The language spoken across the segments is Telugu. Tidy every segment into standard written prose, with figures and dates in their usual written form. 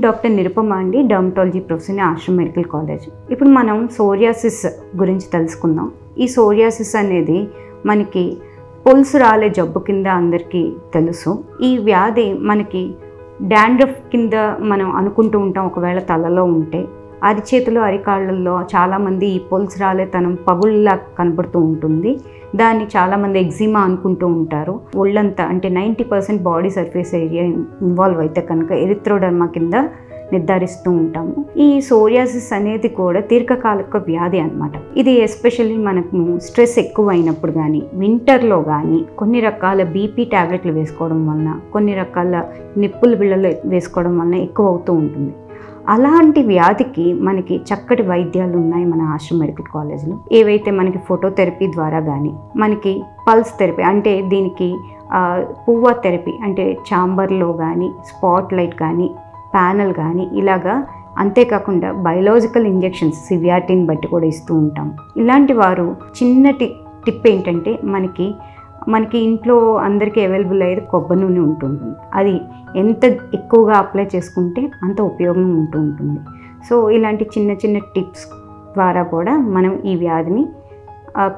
డాక్టర్ నిరుపమ అండి, dermatology professor Ashram medical college. ఇప్పుడు మనం సోరియాసిస్ గురించి తెలుసుకుందాం. ఈ సోరియాసిస్ అనేది మనకి పొలుసు రాలే జబ్బు కింద అందరికీ తెలుసు. ఈ వ్యాధి మనకి డాండ్రఫ్ కింద మనం అనుకుంటూ ఉంటాం. ఒకవేళ తలలో ఉంటే అరిచేతులు అరికాళ్ళల్లో చాలామంది ఈ పొలుసు రాలేతనం పగుళ్ళలా కనబడుతూ ఉంటుంది. దాన్ని చాలామంది ఎగ్జిమా అనుకుంటూ ఉంటారు. ఒళ్ళంతా అంటే 90% బాడీ సర్ఫేస్ ఏరియా ఇన్వాల్వ్ అయితే కనుక ఎరిథ్రోడర్మా కింద నిర్ధారిస్తూ ఉంటాము. ఈ సోరియాసిస్ అనేది కూడా దీర్ఘకాలిక వ్యాధి అన్నమాట. ఇది ఎస్పెషల్లీ మనకు స్ట్రెస్ ఎక్కువ అయినప్పుడు కానీ, వింటర్లో కానీ, కొన్ని రకాల బీపీ ట్యాబ్లెట్లు వేసుకోవడం వలన, కొన్ని రకాల నిప్పుల బిళ్ళలు వేసుకోవడం వలన ఎక్కువ అవుతూ ఉంటుంది. అలాంటి వ్యాధికి మనకి చక్కటి వైద్యాలు ఉన్నాయి మన ఆశ్రమ్ మెడికల్ కాలేజ్లో. ఏవైతే మనకి ఫోటోథెరపీ ద్వారా కానీ, మనకి పల్స్ థెరపీ అంటే దీనికి పువ్వా థెరపీ అంటే ఛాంబర్లో కానీ, స్పాట్ లైట్ కానీ, ప్యానల్ కానీ ఇలాగా, అంతేకాకుండా బయలాజికల్ ఇంజెక్షన్స్ సివియారిటీని బట్టి కూడా ఇస్తూ ఉంటాం. ఇలాంటి వారు చిన్న టిప్ ఏంటంటే మనకి ఇంట్లో అందరికీ అవైలబుల్ అయ్యేది కొబ్బరి నూనె ఉంటుంది. అది ఎంత ఎక్కువగా అప్లై చేసుకుంటే అంత ఉపయోగం ఉంటూ ఉంటుంది. సో ఇలాంటి చిన్న చిన్న టిప్స్ ద్వారా కూడా మనం ఈ వ్యాధిని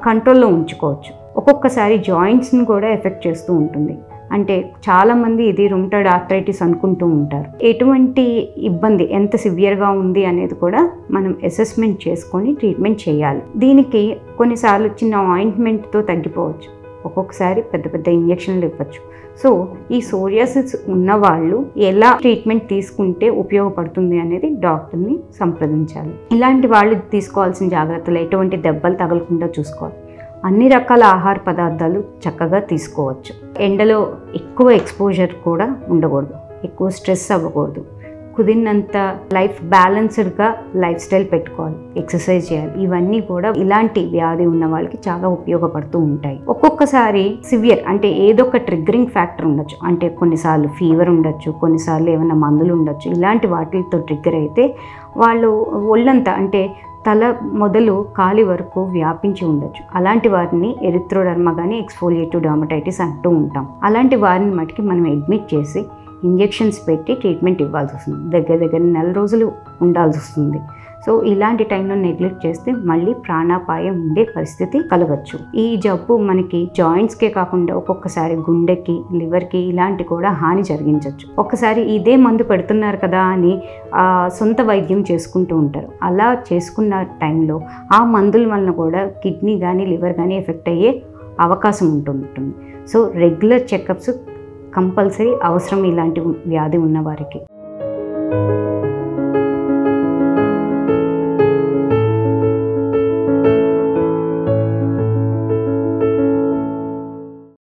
కంట్రోల్లో ఉంచుకోవచ్చు. ఒక్కొక్కసారి జాయింట్స్ని కూడా ఎఫెక్ట్ చేస్తూ ఉంటుంది. అంటే చాలామంది ఇది రుమటాయిడ్ ఆర్థరైటిస్ అనుకుంటూ ఉంటారు. ఎటువంటి ఇబ్బంది ఎంత సివియర్గా ఉంది అనేది కూడా మనం అసెస్మెంట్ చేసుకొని ట్రీట్మెంట్ చేయాలి. దీనికి కొన్నిసార్లు చిన్న ఆయింట్మెంట్తో తగ్గిపోవచ్చు, ఒక్కొక్కసారి పెద్ద పెద్ద ఇంజెక్షన్లు ఇవ్వచ్చు. సో ఈ సోరియాసిస్ ఉన్నవాళ్ళు ఎలా ట్రీట్మెంట్ తీసుకుంటే ఉపయోగపడుతుంది అనేది డాక్టర్ని సంప్రదించాలి. ఇలాంటి వాళ్ళు తీసుకోవాల్సిన జాగ్రత్తలు ఎటువంటి దెబ్బలు తగలకుండా చూసుకోవాలి. అన్ని రకాల ఆహార పదార్థాలు చక్కగా తీసుకోవచ్చు. ఎండలో ఎక్కువ ఎక్స్పోజర్ కూడా ఉండకూడదు, ఎక్కువ స్ట్రెస్ అవ్వకూడదు. కుదిరినంత లైఫ్ బ్యాలెన్స్డ్గా లైఫ్ స్టైల్ పెట్టుకోవాలి, ఎక్సర్సైజ్ చేయాలి. ఇవన్నీ కూడా ఇలాంటి వ్యాధి ఉన్న వాళ్ళకి చాలా ఉపయోగపడుతూ ఉంటాయి. ఒక్కొక్కసారి సివియర్ అంటే ఏదో ఒక ట్రిగ్గరింగ్ ఫ్యాక్టర్ ఉండొచ్చు. అంటే కొన్నిసార్లు ఫీవర్ ఉండొచ్చు, కొన్నిసార్లు ఏమైనా మందులు ఉండొచ్చు. ఇలాంటి వాటితో ట్రిగ్గర్ అయితే వాళ్ళు ఒళ్ళంతా అంటే తల మొదలు కాలి వరకు వ్యాపించి ఉండొచ్చు. అలాంటి వారిని ఎరిథ్రోడర్మా కానీ ఎక్స్ఫోలియేటివ్ డర్మటైటిస్ అంటూ ఉంటాం. అలాంటి వారిని మటుకి మనం అడ్మిట్ చేసి ఇంజెక్షన్స్ పెట్టి ట్రీట్మెంట్ ఇవ్వాల్సి వస్తుంది. దగ్గర నెల రోజులు ఉండాల్సి వస్తుంది. సో ఇలాంటి టైంలో నెగ్లెక్ట్ చేస్తే మళ్ళీ ప్రాణాపాయం ఉండే పరిస్థితి కలగచ్చు. ఈ జబ్బు మనకి జాయింట్స్కే కాకుండా ఒక్కొక్కసారి గుండెకి, లివర్కి ఇలాంటి కూడా హాని జరిగించవచ్చు. ఒక్కసారి ఇదే మందు పెడుతున్నారు కదా అని సొంత వైద్యం చేసుకుంటూ ఉంటారు. అలా చేసుకున్న టైంలో ఆ మందుల వలన కూడా కిడ్నీ కానీ, లివర్ కానీ ఎఫెక్ట్ అయ్యే అవకాశం ఉంటుంది. సో రెగ్యులర్ చెకప్స్ కంపల్సరీ అవసరం ఇలాంటి వ్యాధి ఉన్నవారికి.